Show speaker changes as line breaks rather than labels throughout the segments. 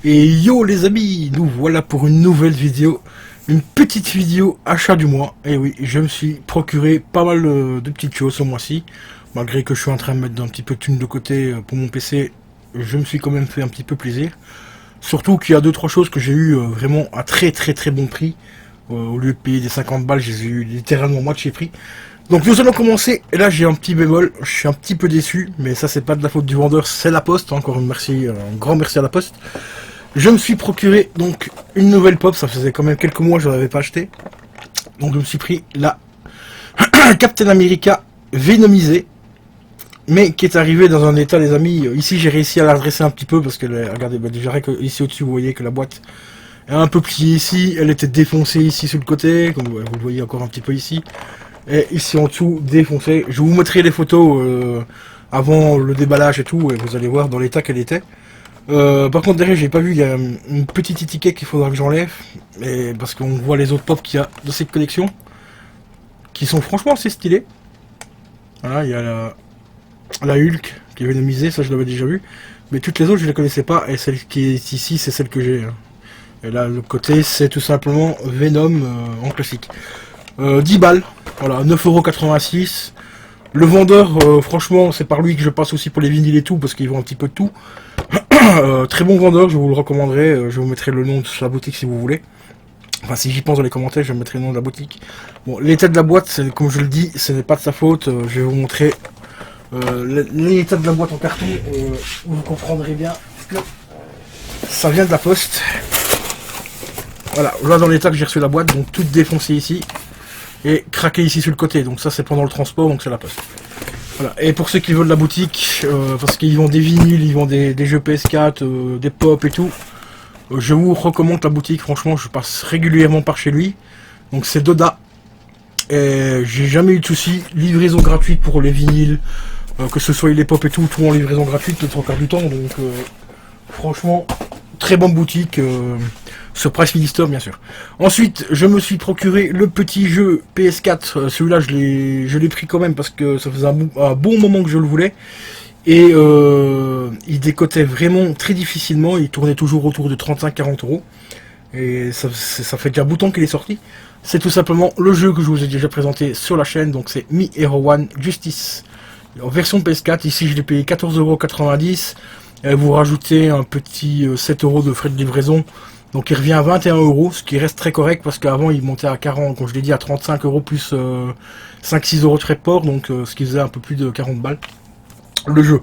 Et yo les amis, nous voilà pour une nouvelle vidéo, une petite vidéo achat du mois. Et oui, je me suis procuré pas mal de petites choses ce mois-ci. Malgré que je suis en train de mettre un petit peu de thunes de côté pour mon PC, je me suis quand même fait un petit peu plaisir. Surtout qu'il y a 2-3 choses que j'ai eu vraiment à très bon prix. Au lieu de payer des 50 balles, j'ai eu littéralement moitié prix. Donc nous allons commencer, et là j'ai un petit bémol, je suis un petit peu déçu, mais ça c'est pas de la faute du vendeur, c'est la poste, encore un grand merci à la poste. Je me suis procuré donc une nouvelle pop, ça faisait quand même quelques mois que je ne l'avais pas acheté. Donc je me suis pris la Captain America Venomisée, mais qui est arrivée dans un état les amis, ici j'ai réussi à la redresser un petit peu parce que, regardez, déjà ici au-dessus vous voyez que la boîte est un peu pliée ici, elle était défoncée ici sur le côté, comme vous le voyez encore un petit peu ici. Et ici en dessous, défoncée. Je vous mettrai les photos avant le déballage et tout, et vous allez voir dans l'état qu'elle était. Par contre derrière j'ai pas vu, il y a une petite étiquette qu'il faudra que j'enlève, parce qu'on voit les autres pop qu'il y a dans cette collection, qui sont franchement assez stylés. Voilà, il y a la Hulk qui est vénomisée, ça je l'avais déjà vu, mais toutes les autres je les connaissais pas, et celle qui est ici c'est celle que j'ai. Et là le côté c'est tout simplement Venom en classique. 10 balles, voilà, 9,86 €. Le vendeur, franchement, c'est par lui que je passe aussi pour les vinyles et tout, parce qu'il vend un petit peu de tout. Très bon vendeur, je vous le recommanderai. Je vous mettrai le nom de sa boutique si vous voulez. Enfin, si j'y pense dans les commentaires, je mettrai le nom de la boutique. Bon, l'état de la boîte, comme je le dis, ce n'est pas de sa faute. Je vais vous montrer l'état de la boîte en carton. Vous comprendrez bien que ça vient de la poste. Voilà, là dans l'état que j'ai reçu la boîte, donc toute défoncée ici. Et craqué ici sur le côté, donc ça c'est pendant le transport, donc c'est la poste. Voilà. Et pour ceux qui veulent la boutique, parce qu'ils vendent des vinyles, ils vendent des jeux PS4, des pop et tout, je vous recommande la boutique, franchement je passe régulièrement par chez lui. Donc c'est Doda, et j'ai jamais eu de soucis, livraison gratuite pour les vinyles, que ce soit les pop et tout en livraison gratuite le 3 quarts du temps, donc franchement très bonne boutique. Sur Price Minister bien sûr. Ensuite, je me suis procuré le petit jeu PS4. Celui-là, je l'ai pris quand même parce que ça faisait un bon moment que je le voulais. Et il décotait vraiment très difficilement. Il tournait toujours autour de 35-40 €. Et ça fait déjà un bout de temps qu'il est sorti. C'est tout simplement le jeu que je vous ai déjà présenté sur la chaîne. Donc c'est Me Hero One Justice. En version PS4, ici je l'ai payé 14,90 €. Vous rajoutez un petit 7 € de frais de livraison. Donc il revient à 21 €, ce qui reste très correct parce qu'avant il montait à 40, comme je l'ai dit, à 35 € plus 5-6 € de frais de port, donc ce qui faisait un peu plus de 40 balles le jeu.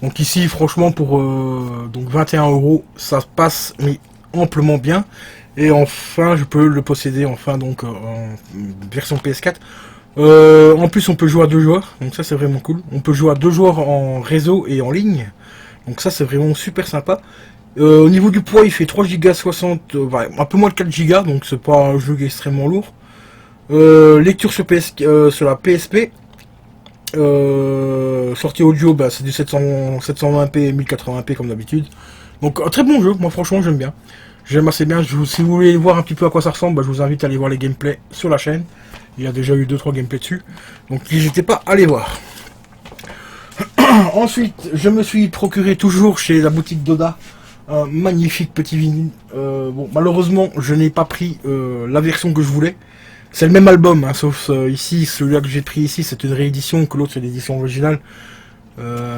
Donc ici franchement pour donc 21 €, ça passe mais amplement bien. Et enfin je peux le posséder enfin donc en version PS4. En plus on peut jouer à 2 joueurs, donc ça c'est vraiment cool. On peut jouer à 2 joueurs en réseau et en ligne, donc ça c'est vraiment super sympa. Au niveau du poids, il fait 3 Go 60, un peu moins de 4 Go, donc c'est pas un jeu extrêmement lourd. Lecture sur la PSP. Sortie audio, c'est du 720p 1080p comme d'habitude. Donc un très bon jeu, moi franchement j'aime bien. J'aime assez bien. Si vous voulez voir un petit peu à quoi ça ressemble, je vous invite à aller voir les gameplays sur la chaîne. Il y a déjà eu 2-3 gameplays dessus, donc n'hésitez pas à aller voir. Ensuite, je me suis procuré toujours chez la boutique Doda un magnifique petit vinyle. Bon, malheureusement, je n'ai pas pris la version que je voulais. C'est le même album, hein, sauf ici, celui-là que j'ai pris ici, c'est une réédition, que l'autre c'est l'édition originale.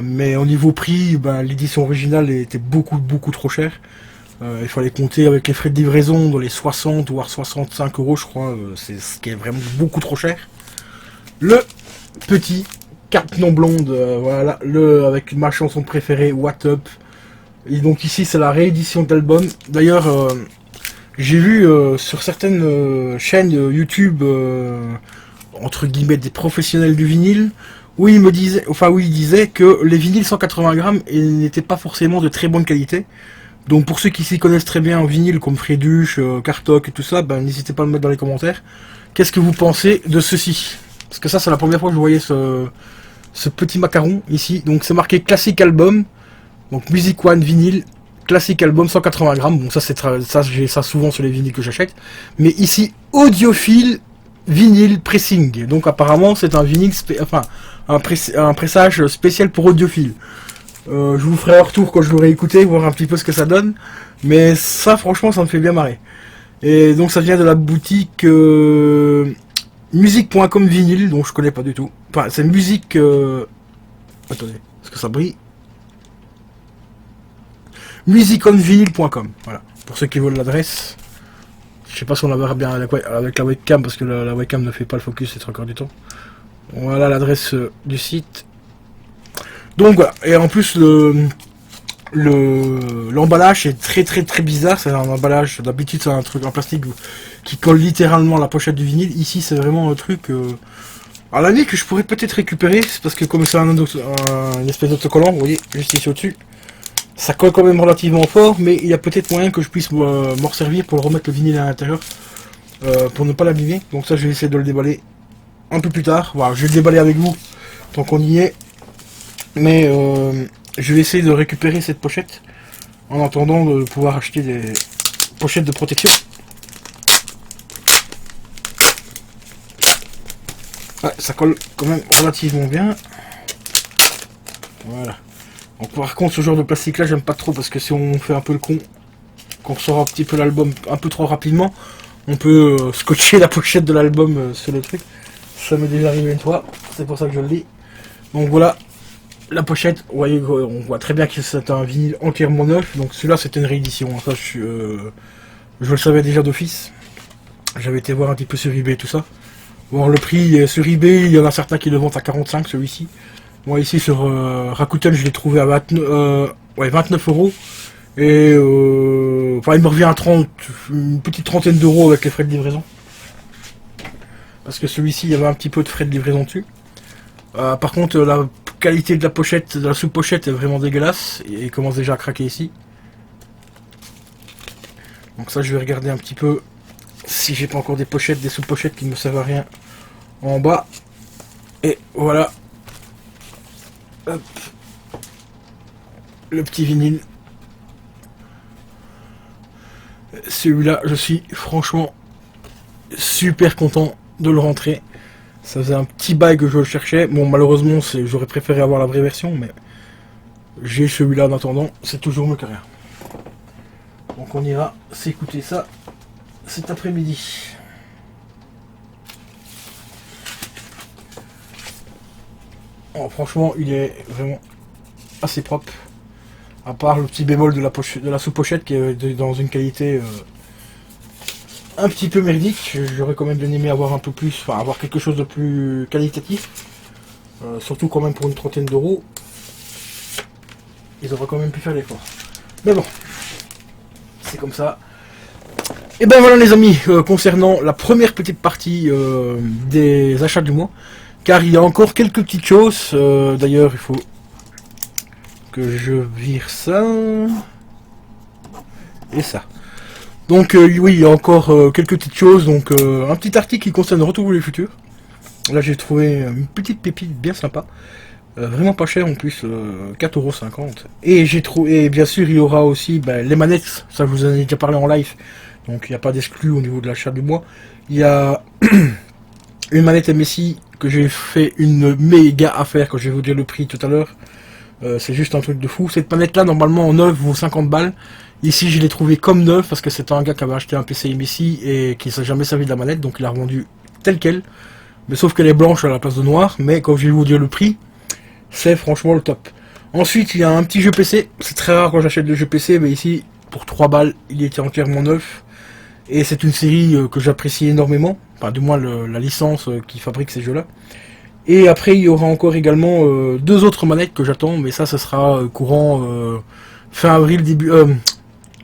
Mais au niveau prix, l'édition originale était beaucoup trop chère. Il fallait compter avec les frais de livraison dans les 60 voire 65 € je crois. C'est ce qui est vraiment beaucoup trop cher. Le petit carte non blonde, voilà, avec ma chanson préférée, What Up. Et donc ici c'est la réédition d'album. D'ailleurs j'ai vu sur certaines chaînes YouTube entre guillemets des professionnels du vinyle où ils disaient que les vinyles 180 grammes n'étaient pas forcément de très bonne qualité. Donc pour ceux qui s'y connaissent très bien en vinyle comme Fréduche, Cartoc et tout ça, n'hésitez pas à le mettre dans les commentaires. Qu'est-ce que vous pensez de ceci? Parce que ça c'est la première fois que je voyais ce petit macaron ici. Donc c'est marqué classique album. Donc Music One vinyle, classique album 180 grammes. Bon, ça, ça j'ai ça souvent sur les vinyles que j'achète. Mais ici, audiophile vinyle pressing. Donc apparemment, c'est un vinyle, enfin, un pressage spécial pour audiophile. Je vous ferai un retour quand je l'aurai écouté, voir un petit peu ce que ça donne. Mais ça, franchement, ça me fait bien marrer. Et donc, ça vient de la boutique musique.com vinyle, dont je connais pas du tout. Enfin, c'est musique... Attendez, est-ce que ça brille? musiconvinyle.com, voilà. Pour ceux qui veulent l'adresse. Je sais pas si on la verra bien avec la webcam, parce que la webcam ne fait pas le focus, c'est encore du temps. Voilà l'adresse du site. Donc voilà, et en plus l'emballage est très bizarre. C'est un emballage, d'habitude c'est un truc en plastique qui colle littéralement la pochette du vinyle. Ici c'est vraiment un truc à la limite que je pourrais peut-être récupérer, c'est parce que comme c'est une espèce d'autocollant, vous voyez, juste ici au-dessus, ça colle quand même relativement fort, mais il y a peut-être moyen que je puisse m'en servir pour remettre le vinyle à l'intérieur, pour ne pas l'abîmer. Donc ça je vais essayer de le déballer un peu plus tard. Voilà, je vais le déballer avec vous tant qu'on y est. Mais je vais essayer de récupérer cette pochette en attendant de pouvoir acheter des pochettes de protection. Ouais, ça colle quand même relativement bien. Voilà. Donc par contre, ce genre de plastique là, j'aime pas trop parce que si on fait un peu le con, qu'on ressort un petit peu l'album un peu trop rapidement, on peut scotcher la pochette de l'album sur le truc. Ça m'est déjà arrivé une fois, c'est pour ça que je le dis. Donc voilà. La pochette, vous voyez, on voit très bien que c'est un vinyle entièrement neuf. Donc celui-là c'était une réédition. Ça, je le savais déjà d'office. J'avais été voir un petit peu sur eBay tout ça. Bon, le prix sur eBay, il y en a certains qui le vendent à 45 celui-ci. Moi ici sur Rakuten je l'ai trouvé à 29 euros. Et enfin il me revient à 30, une petite trentaine d'euros avec les frais de livraison. Parce que celui-ci il y avait un petit peu de frais de livraison dessus. Par contre la qualité de la pochette, de la sous-pochette est vraiment dégueulasse et commence déjà à craquer ici. Donc ça je vais regarder un petit peu si j'ai pas encore des pochettes, des sous-pochettes qui ne me servent à rien en bas. Et voilà. Hop. Le petit vinyle. Celui-là je suis franchement super content de le rentrer. Ça faisait un petit bail que je le cherchais. Bon, malheureusement, j'aurais préféré avoir la vraie version, mais j'ai celui-là en attendant. C'est toujours mieux que rien. Donc on ira s'écouter ça cet après-midi. Oh, franchement, il est vraiment assez propre. À part le petit bémol de la sous-pochette qui est dans une qualité... un petit peu merdique. J'aurais quand même bien aimé avoir un peu plus, enfin avoir quelque chose de plus qualitatif, surtout quand même pour une trentaine d'euros. Ils auraient quand même pu faire l'effort, mais bon, c'est comme ça. Et ben voilà les amis, concernant la première petite partie des achats du mois, car il y a encore quelques petites choses. D'ailleurs il faut que je vire ça et ça. Donc oui, il y a encore quelques petites choses. Donc un petit article qui concerne Retour vers le futur. Là j'ai trouvé une petite pépite bien sympa. Vraiment pas cher en plus, 4,50 €. Et j'ai trouvé, et bien sûr il y aura aussi les manettes, ça je vous en ai déjà parlé en live. Donc il n'y a pas d'exclus au niveau de l'achat du mois. Il y a une manette MSI que j'ai fait une méga affaire quand je vais vous dire le prix tout à l'heure. C'est juste un truc de fou. Cette manette là normalement en neuf vaut 50 balles. Ici je l'ai trouvé comme neuf parce que c'était un gars qui avait acheté un PC MSI et qui ne s'est jamais servi de la manette, donc il a revendu telle quelle. Mais sauf qu'elle est blanche à la place de noire, mais quand je vais vous dire le prix, c'est franchement le top. Ensuite il y a un petit jeu PC, c'est très rare quand j'achète des jeux PC, mais ici pour 3 balles il était entièrement neuf. Et c'est une série que j'apprécie énormément, enfin du moins la licence qui fabrique ces jeux là. Et après il y aura encore également deux autres manettes que j'attends, mais ça ce sera courant fin avril,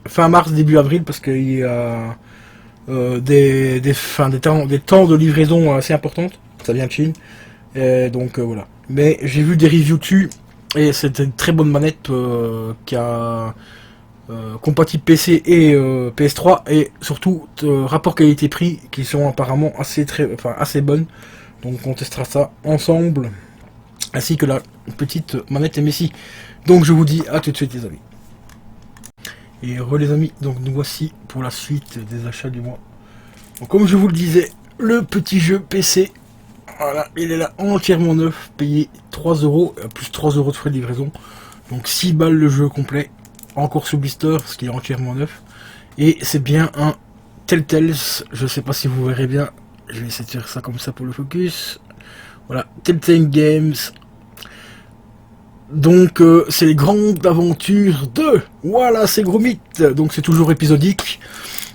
fin mars, début avril, parce qu'il y a des temps de livraison assez importantes. Ça vient de Chine. Et donc voilà. Mais j'ai vu des reviews dessus et c'était une très bonne manette qui a compatible PC et PS3 et surtout rapport qualité-prix qui sont apparemment assez bonnes. Donc on testera ça ensemble ainsi que la petite manette MSI. Donc je vous dis à tout de suite les amis. Et les amis, donc nous voici pour la suite des achats du mois. Donc comme je vous le disais, le petit jeu PC, voilà, il est là entièrement neuf, payé 3 euros, plus 3 euros de frais de livraison. Donc 6 balles le jeu complet, encore sous blister, parce qu'il est entièrement neuf. Et c'est bien un Telltales, je sais pas si vous verrez bien, je vais essayer de faire ça comme ça pour le focus. Voilà, Telltale Games. Donc c'est les grandes aventures de... Voilà, c'est gros mythe. Donc c'est toujours épisodique.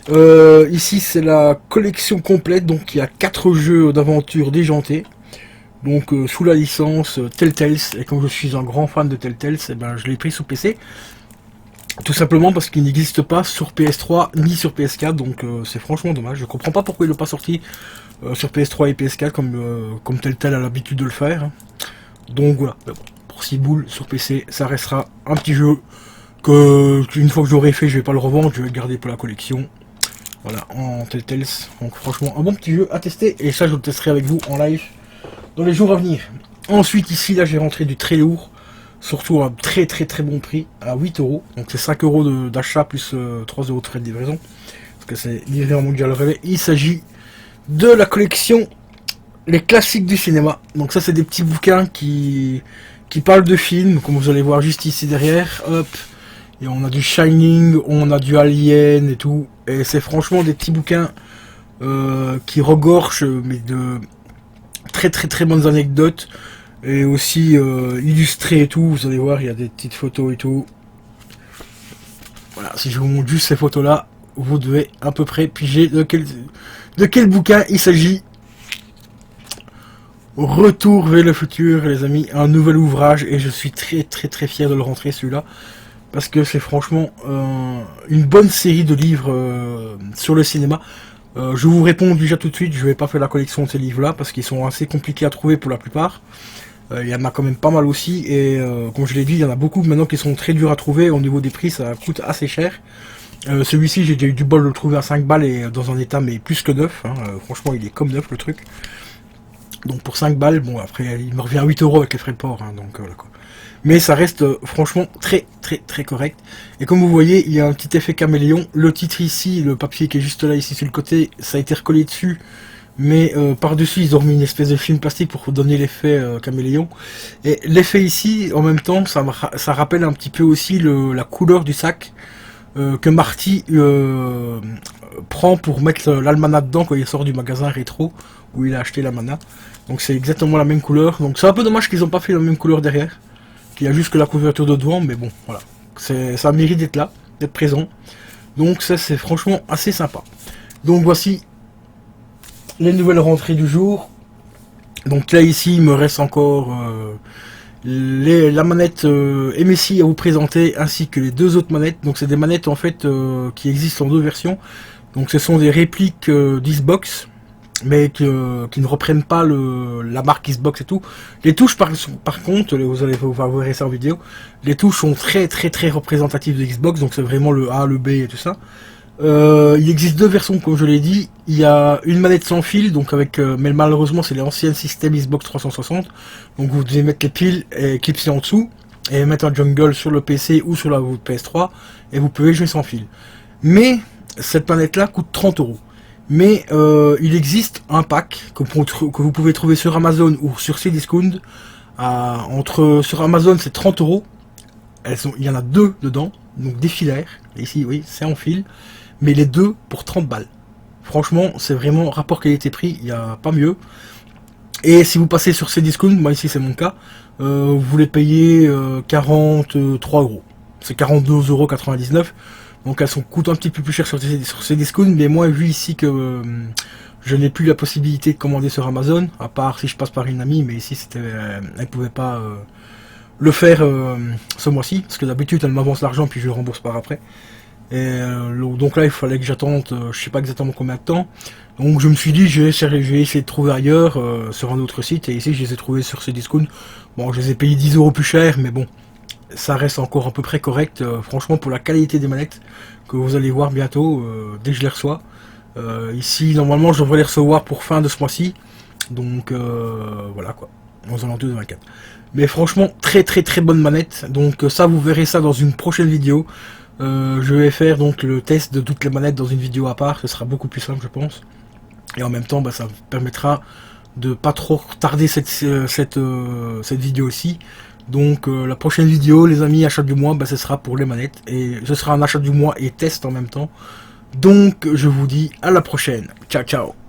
Ici c'est la collection complète, donc il y a 4 jeux d'aventure déjantés. Donc sous la licence Telltales, et comme je suis un grand fan de Telltales, eh ben, je l'ai pris sous PC. Tout simplement parce qu'il n'existe pas sur PS3 ni sur PS4, donc c'est franchement dommage. Je comprends pas pourquoi il n'est pas sorti sur PS3 et PS4 comme Telltale a l'habitude de le faire. Donc voilà, mais bon, pour 6 boules sur PC, ça restera un petit jeu que une fois que j'aurai fait, je vais pas le revendre, je vais le garder pour la collection. Voilà, en Telltales. Donc franchement, un bon petit jeu à tester, et ça je le testerai avec vous en live dans les jours à venir. Ensuite ici, là j'ai rentré du très lourd, surtout à un très bon prix, à 8 euros. Donc c'est 5 euros d'achat plus 3 euros de frais de livraison, parce que c'est livré en mondial relevé. Il s'agit de la collection Les classiques du cinéma. Donc ça c'est des petits bouquins qui parlent de films, comme vous allez voir juste ici derrière. Hop, et on a du Shining, on a du Alien et tout. Et c'est franchement des petits bouquins qui regorgent mais de très bonnes anecdotes. Et aussi illustrés et tout. Vous allez voir, il y a des petites photos et tout. Voilà, si je vous montre juste ces photos là, vous devez à peu près piger de quel bouquin il s'agit. Retour vers le futur, les amis, un nouvel ouvrage, et je suis très fier de le rentrer celui-là, parce que c'est franchement une bonne série de livres sur le cinéma. Je vous réponds déjà tout de suite, je vais pas faire la collection de ces livres-là parce qu'ils sont assez compliqués à trouver pour la plupart. Il y en a quand même pas mal aussi, et comme je l'ai dit, il y en a beaucoup maintenant qui sont très durs à trouver. Au niveau des prix, ça coûte assez cher. Celui-ci, j'ai déjà eu du bol de le trouver à 5 balles et dans un état mais plus que neuf. Hein. Franchement, il est comme neuf le truc. Donc pour 5 balles, bon après il me revient à 8 euros avec les frais de port, hein, donc voilà quoi. Mais ça reste franchement très correct. Et comme vous voyez, il y a un petit effet caméléon. Le titre ici, le papier qui est juste là ici sur le côté, ça a été recollé dessus. Mais par-dessus, ils ont remis une espèce de film plastique pour donner l'effet caméléon. Et l'effet ici, en même temps, ça rappelle un petit peu aussi la couleur du sac que Marty prend pour mettre l'almanach dedans quand il sort du magasin rétro où il a acheté l'almanach. Donc c'est exactement la même couleur. Donc c'est un peu dommage qu'ils n'ont pas fait la même couleur derrière, qu'il y a juste que la couverture de devant, mais bon, voilà. Ça mérite d'être là, d'être présent. Donc ça c'est franchement assez sympa. Donc voici les nouvelles rentrées du jour. Donc là ici il me reste encore la manette MSI à vous présenter, ainsi que les deux autres manettes. Donc c'est des manettes en fait qui existent en deux versions. Donc ce sont des répliques d'Xbox, mais qui ne reprennent pas la marque Xbox et tout. Les touches par contre, vous verrez ça en vidéo, les touches sont très représentatives de Xbox, donc c'est vraiment le A, le B et tout ça. Il existe deux versions comme je l'ai dit. Il y a une manette sans fil, donc mais malheureusement c'est l'ancien système Xbox 360. Donc vous devez mettre les piles et clipser en dessous et mettre un jungle sur le PC ou sur la PS3 et vous pouvez jouer sans fil. Mais cette manette là coûte 30 euros. Mais il existe un pack que vous pouvez trouver sur Amazon ou sur Cdiscount. Sur Amazon c'est 30 euros. Il y en a deux dedans, donc des filaires. Et ici oui c'est en fil. Mais les deux pour 30 balles. Franchement, c'est vraiment rapport qualité-prix, il n'y a pas mieux. Et si vous passez sur Cdiscount, moi ici c'est mon cas, vous les payez 43 euros. C'est 42,99 €. Donc elles coûtent un petit peu plus cher sur Cdiscount, mais moi vu ici que je n'ai plus la possibilité de commander sur Amazon, à part si je passe par une amie, mais ici elle ne pouvait pas le faire ce mois-ci, parce que d'habitude elle m'avance l'argent puis je le rembourse par après. Et donc là il fallait que j'attende je sais pas exactement combien de temps. Donc je me suis dit je vais essayer de trouver ailleurs sur un autre site, et ici je les ai trouvés sur Cdiscount. Bon, je les ai payés 10 € plus cher, mais bon, ça reste encore à peu près correct, franchement, pour la qualité des manettes que vous allez voir bientôt dès que je les reçois. Ici normalement je devrais les recevoir pour fin de ce mois-ci, donc voilà quoi, aux alentours de 24. Mais franchement très bonne manette. Donc ça vous verrez ça dans une prochaine vidéo. Je vais faire donc le test de toutes les manettes dans une vidéo à part, ce sera beaucoup plus simple je pense. Et en même temps, ça me permettra de pas trop retarder cette vidéo-ci. Donc la prochaine vidéo, les amis, achat du mois, ce sera pour les manettes. Et ce sera un achat du mois et test en même temps. Donc je vous dis à la prochaine. Ciao, ciao.